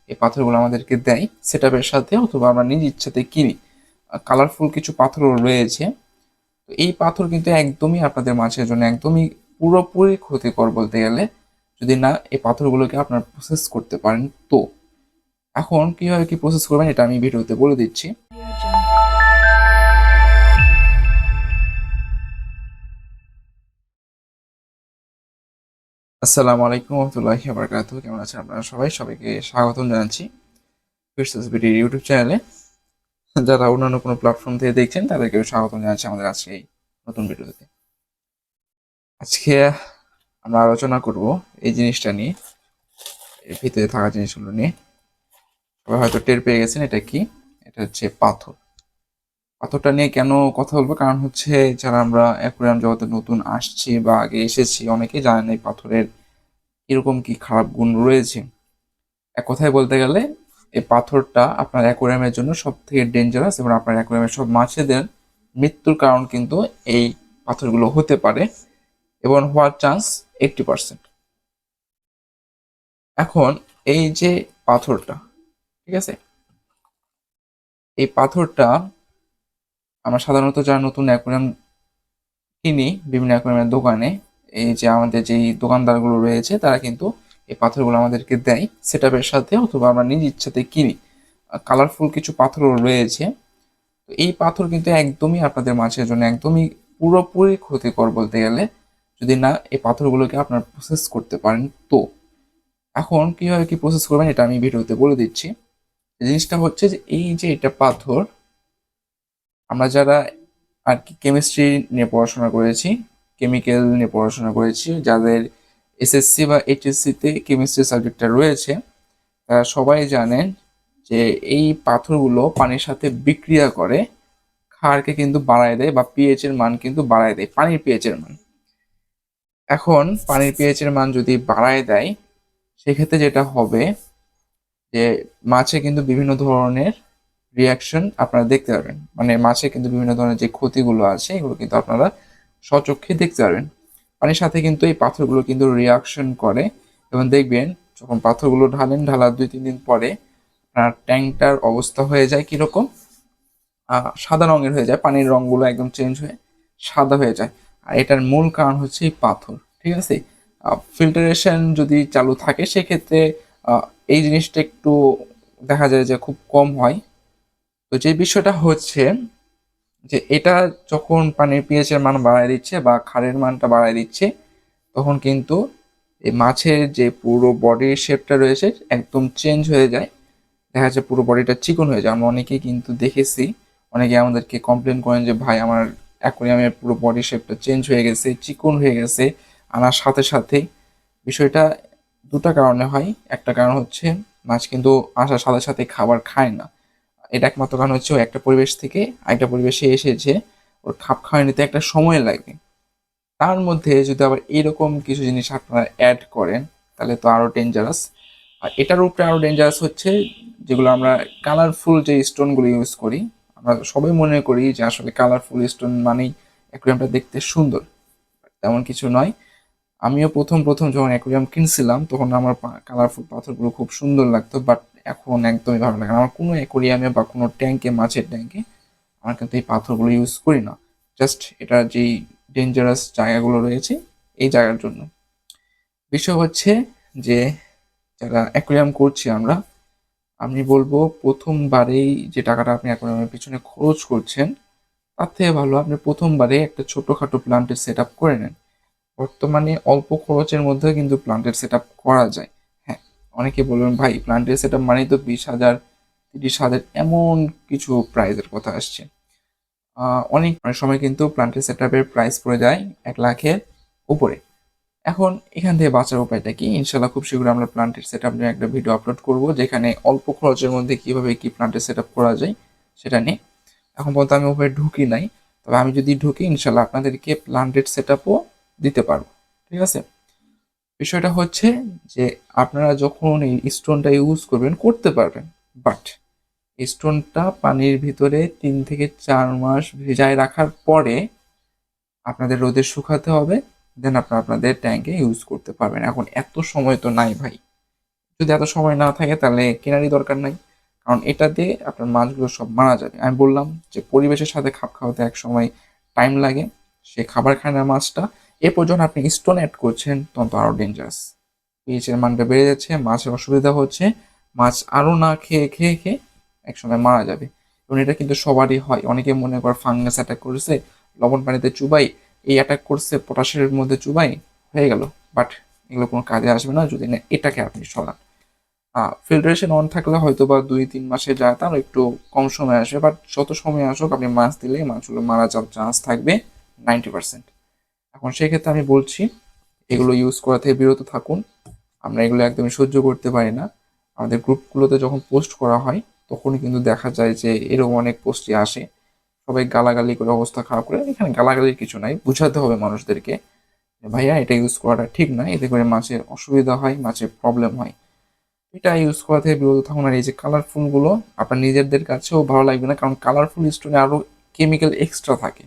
এই পাথরগুলো আমাদেরকে দেয় সেটআপের সাথে, অথবা আমরা নিজ ইচ্ছাতে কিনি। কালারফুল কিছু পাথরও রয়েছে। তো এই পাথর কিন্তু একদমই আপনাদের মাছের জন্য একদমই পুরোপুরি ক্ষতিকর বলতে গেলে, যদি না এই পাথরগুলোকে আপনার প্রসেস করতে পারেন। তো এখন কিভাবে কি প্রসেস করবেন এটা আমি ভিডিওতে বলে দিচ্ছি। আসসালামু আলাইকুম রহমতুল্লাহি ওয়া বারাকাতুহু। কেমন আছেন আপনারা সবাই? সবাইকে স্বাগতম জানাচ্ছি ফিরদৌস বিডি ইউটিউব চ্যানেলে। যারা অন্যান্য কোনো প্ল্যাটফর্ম থেকে দেখছেন তাদেরকেও স্বাগতম জানাচ্ছি আমাদের আজকে এই নতুন ভিডিওতে। আজকে আমরা আলোচনা করব এই জিনিসটা নিয়ে, এর ভিতরে থাকা জিনিসগুলো নিয়ে। সবাই হয়তো টের পেয়ে গেছেন এটা কি। এটা হচ্ছে পাথর। পাথরটা নিয়ে কেন কথা বলবো, কারণ হচ্ছে যারা আমরা অ্যাকুয়ারিয়াম জগতে নতুন আসছি বা আগে এসেছি অনেকেই জানেন এই পাথরের এরকম কি খারাপ গুণ রয়েছে। এক কথায় বলতে গেলে এই পাথরটা আপনার অ্যাকোয়ারিয়ামের জন্য সব থেকে ডেঞ্জারাস, এবং আপনার অ্যাকোয়ারিয়ামের সব মাছেদের মৃত্যুর কারণ কিন্তু এই পাথরগুলো হতে পারে, এবং হওয়ার চান্স 80%। এখন এই যে পাথরটা, ঠিক আছে, এই পাথরটা আমরা সাধারণত যারা নতুন অ্যাকোয়ারিয়াম কিনি বিভিন্ন অ্যাকোয়ারিয়ামের দোকানে, এই যে আমাদের যেই দোকানদারগুলো রয়েছে তারা কিন্তু এই পাথরগুলো আমাদেরকে দেয় সেটআপের সাথে, অথবা আমরা নিজ ইচ্ছাতে কিনি। কালারফুল কিছু পাথরও রয়েছে। তো এই পাথর কিন্তু একদমই আপনাদের মাছের জন্য একদমই পুরোপুরি ক্ষতিকর বলতে গেলে, যদি না এই পাথরগুলোকে আপনার প্রসেস করতে পারেন। তো এখন কিভাবে কি প্রসেস করবেন এটা আমি ভিডিওতে বলে দিচ্ছি। জিনিসটা হচ্ছে যে এই যে এটা পাথর, আমরা যারা আর কি কেমিস্ট্রি নিয়ে পড়াশোনা করেছি, কেমিক্যাল নিয়ে পড়াশোনা করেছি, যাদের এসএসসি বা এইচএসসিতে কেমিস্ট্রি সাবজেক্টটা রয়েছে, তারা সবাই জানেন যে এই পাথরগুলো পানির সাথে বিক্রিয়া করে ক্ষারকে কিন্তু বাড়ায় দেয়, বা পিএইচ এর মান কিন্তু বাড়ায় দেয়, পানির পিএইচ এর মান। এখন পানির পিএইচ এর মান যদি বাড়ায় দেয়, সেক্ষেত্রে যেটা হবে যে মাছে কিন্তু বিভিন্ন ধরনের রিয়াকশন আপনারা দেখতে পারবেন। মানে মাছে কিন্তু বিভিন্ন ধরনের যে ক্ষতিগুলো আছে এগুলো কিন্তু আপনারা স্বচক্ষে দেখতে পারবেন। পানির সাথে কিন্তু এই পাথরগুলো কিন্তু রিয়াকশন করে, এবং দেখবেন যখন পাথরগুলো ঢালেন, ঢালার 2-3 দিন পরে আপনার ট্যাঙ্কটার অবস্থা হয়ে যায় কিরকম, সাদা রঙের হয়ে যায়, পানির রঙগুলো একদম চেঞ্জ হয়ে সাদা হয়ে যায়। আর এটার মূল কারণ হচ্ছে এই পাথর, ঠিক আছে। ফিল্টারেশন যদি চালু থাকে সেক্ষেত্রে আহ, এই জিনিসটা একটু দেখা যায় যে খুব কম হয়। তো যে বিষয়টা হচ্ছে যে এটা যখন পানির পিএইচ এর মান বাড়ায় দিচ্ছে বা ক্ষারের মানটা বাড়ায় দিচ্ছে, তখন কিন্তু এই মাছের যে পুরো বডির শেপটা রয়েছে একদম চেঞ্জ হয়ে যায়। দেখা যাচ্ছে পুরো বডিটা চিকন হয়ে যায়। আমরা অনেকেই কিন্তু দেখেছি, অনেকে আমাদেরকে কমপ্লেন করেন যে ভাই আমার অ্যাকোয়ারিয়ামের পুরো বডি শেপটা চেঞ্জ হয়ে গেছে, চিকন হয়ে গেছে আনার সাথে সাথেই। বিষয়টা দুটা কারণে হয়। একটা কারণ হচ্ছে মাছ কিন্তু আসার সাথে সাথে খাবার খায় না। এটা একমাত্র কারণ হচ্ছে ও একটা পরিবেশ থেকে আরেকটা পরিবেশে এসেছে, ওর খাপ খাওয়ায় নিতে একটা সময় লাগে। তার মধ্যে যদি আবার এরকম কিছু জিনিস আপনারা অ্যাড করেন তাহলে তো আরও ডেঞ্জারাস। আর এটার উপরে আরও ডেঞ্জারাস হচ্ছে যেগুলো আমরা কালারফুল যে স্টোনগুলো ইউজ করি। আমরা সবাই মনে করি যে আসলে কালারফুল স্টোন মানেই অ্যাকুয়ারিয়ামটা দেখতে সুন্দর, তেমন কিছু নয়। আমিও প্রথম প্রথম যখন অ্যাকুয়ারিয়াম কিনছিলাম তখন আমার কালারফুল পাথরগুলো খুব সুন্দর লাগতো, বাট এখন একদমই ভালো লাগে না। আমার কোনো অ্যাকুয়ারিয়ামে বা কোনো ট্যাঙ্কে, মাছের ট্যাঙ্কে আমরা কিন্তু এই পাথরগুলো ইউজ করি না, জাস্ট এটা যেই ডেঞ্জারাস জায়গাগুলো রয়েছে এই জায়গার জন্য। বিষয় হচ্ছে যে যারা অ্যাকুয়ারিয়াম করছি আমরা, আমি বলবো প্রথমবারেই যে টাকাটা আপনি অ্যাকুয়ারিয়ামের পিছনে খরচ করছেন তার থেকে ভালো আপনি প্রথমবারে একটা ছোটোখাটো প্লান্টের সেট আপ করে নেন। বর্তমানে অল্প খরচের মধ্যে কিন্তু প্লান্টের সেট আপ করা যায়। হ্যাঁ, অনেকে বলবেন ভাই প্লান্টের সেট আপ মানেই তো 20,000, 30,000 এমন কিছু প্রাইজের কথা আসছে। অনেক অনেক সময় কিন্তু প্লান্টের সেট আপের প্রাইস পড়ে যায় 1,00,000-এর উপরে। এখন এখান থেকে বাঁচার উপায়টা কি? ইনশাল্লাহ খুব শীঘ্রই আমরা প্লান্টের সেট আপ নিয়ে একটা ভিডিও আপলোড করব, যেখানে অল্প খরচের মধ্যে কিভাবে কি প্লান্টের সেট আপ করা যায় সেটা নিয়ে। এখন পর্যন্ত আমি ওভাবে ঢুকি নাই, তবে আমি যদি ঢুকি ইনশাল্লাহ আপনাদেরকে প্লান্টেড সেট আপও দিতে পারবো, ঠিক আছে। বিষয়টা হচ্ছে যে আপনারা যখন এই স্টোনটা ইউজ করবেন করতে পারবেন, বাট স্টোনটা পানির ভিতরে 3 থেকে 4 মাস ভিজায় রাখার পরে আপনাদের রোদে শুকাতে হবে, দেন আপনারা আপনাদের ট্যাঙ্কে ইউজ করতে পারবেন। এখন এত সময় তো নাই ভাই, যদি এত সময় না থাকে তাহলে কেনারই দরকার নাই, কারণ এটা দিয়ে আপনার মাছগুলো সব মারা যাবে। আমি বললাম যে পরিবেশের সাথে খাপ খাওয়াতে এক সময় টাইম লাগে, সে খাবার খায় না মাছটা। এরপর যখন আপনি স্টোন অ্যাড করছেন তখন তো আরও ডেঞ্জারাস, পিএইচের মানটা বেড়ে যাচ্ছে, মাছের অসুবিধা হচ্ছে, মাছ আরও না খেয়ে খেয়ে খেয়ে একসময় মারা যাবে। এবং এটা কিন্তু সবারই হয়, অনেকে মনে করে ফাঙ্গাস অ্যাটাক করেছে, লবণ পানিতে চুবাই, এই অ্যাটাক করছে পটাশের মধ্যে চুবাই, হয়ে গেল। বাট এগুলো কোনো কাজে আসবে না যদি না এটাকে আপনি সরান। ফিল্টারেশন অন থাকলে হয়তো বা 2-3 মাসে যায়, তার একটু কম সময় আসবে, বাট যত সময় আসুক আপনি মাছ দিলে মাছগুলো মারা যাওয়ার চান্স থাকবে 90%। এখন সেক্ষেত্রে আমি বলছি এগুলো ইউজ করা থেকে বিরত থাকুন। আমরা এগুলো একদমই সহ্য করতে পারি না। আমাদের গ্রুপগুলোতে যখন পোস্ট করা হয় তখনই কিন্তু দেখা যায় যে এরকম অনেক পোস্টই আসে, সবাই গালাগালি করে অবস্থা খারাপ করে। এখানে গালাগালির কিছু নাই, বুঝাতে হবে মানুষদেরকে যে ভাইয়া এটা ইউজ করাটা ঠিক না, এতে করে মাছের অসুবিধা হয়, মাছের প্রবলেম হয়। এটা ইউজ করা থেকে বিরত থাকুন। আর এই যে কালারফুলগুলো আপনার নিজেদের কাছেও ভালো লাগবে না, কারণ কালারফুল স্টোনে আরও কেমিক্যাল এক্সট্রা থাকে।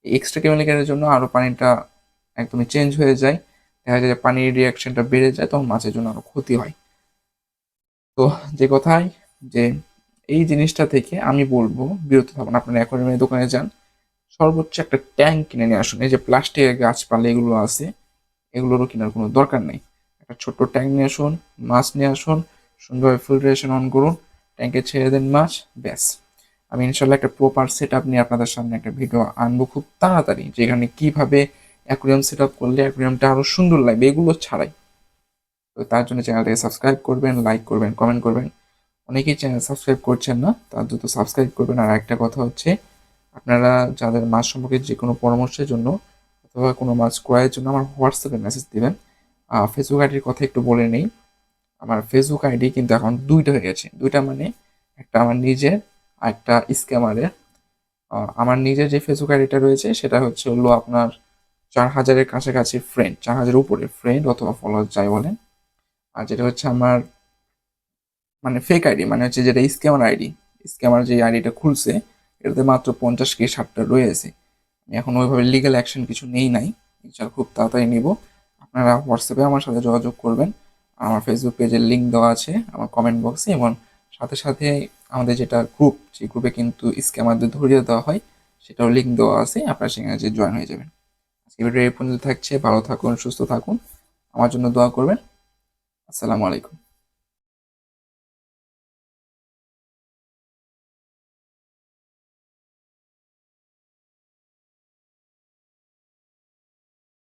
এই এক্সট্রা কেমিক্যালের জন্য আরও পানিটা একদমই চেঞ্জ হয়ে যায়, দেখা যায় যে পানির রিয়াকশনটা বেড়ে যায়, তখন মাছের জন্য আরও ক্ষতি হয়। তো যে কথায় যে এই জিনিসটা থেকে আমি বলবো বিরত থাকুন। আপনার অ্যাকোয়ারিয়ামের দোকানে যান, সর্বোচ্চ একটা ট্যাঙ্ক কিনে নিয়ে আসুন। এই যে প্লাস্টিকের গাছপালা এগুলো আছে, এগুলোরও কেনার কোনো দরকার নেই। একটা ছোট্ট ট্যাঙ্ক নিয়ে আসুন, মাছ নিয়ে আসুন, সুন্দরভাবে ফিল্টারেশন অন করুন, ট্যাঙ্কে ছেড়ে দেন মাছ, ব্যাস। আমি ইনশাল্লাহ একটা প্রপার সেট আপ নিয়ে আপনাদের সামনে একটা ভিডিও আনবো খুব তাড়াতাড়ি, যেখানে কিভাবে অ্যাকুরিয়াম সেট আপ করলে অ্যাকুরিয়ামটা আরও সুন্দর লাগবে এগুলো ছাড়াই। তো তার জন্য চ্যানেলটাকে সাবস্ক্রাইব করবেন, লাইক করবেন, কমেন্ট করবেন। অনেকেই চ্যানেল সাবস্ক্রাইব করছেন না, তার দ্রুত সাবস্ক্রাইব করবেন। আর একটা কথা হচ্ছে, আপনারা যাদের মাছ সম্পর্কে যে কোনো পরামর্শের জন্য অথবা কোনো মাছ ক্রয়ের জন্য আমার হোয়াটসঅ্যাপে মেসেজ দিবেন। ফেসবুক আইডির কথা একটু বলে নেই। আমার ফেসবুক আইডি কিন্তু এখন দুইটা হয়ে গেছে। দুইটা মানে একটা আমার নিজের আর একটা স্ক্যামারের। আমার নিজের যে ফেসবুক আইডিটা রয়েছে সেটা হলো আপনার 4,000-এর কাছাকাছি ফ্রেন্ড, 4,000-এর উপরে ফ্রেন্ড অথবা ফলোয়ার যাই বলেন। আর যেটা হচ্ছে আমার মানে ফেক আইডি, মানে হচ্ছে যেটা স্ক্যামার আইডি, স্ক্যামার যে আইডিটা খুলছে এটাতে মাত্র 50 কি 60টা রয়েছে। আমি এখন ওইভাবে লিগ্যাল অ্যাকশন কিছু নেই নাই, ইনশাল্লাহ খুব তাড়াতাড়ি নিব। আপনারা হোয়াটসঅ্যাপে আমার সাথে যোগাযোগ করবেন। আমার ফেসবুক পেজের লিঙ্ক দেওয়া আছে আমার কমেন্ট বক্সে, এবং সাথে সাথে আমাদের যেটা গ্রুপ, সেই গ্রুপে কিন্তু স্ক্যামারদের ধরিয়ে দেওয়া হয়, সেটাও লিঙ্ক দেওয়া আছে, আপনারা সেখানে যে জয়েন হয়ে যাবেন। আজকে ভিডিও এই পর্যন্ত থাকছে, ভালো থাকুন, সুস্থ থাকুন, আমার জন্য দোয়া করবেন। আসসালামু আলাইকুম।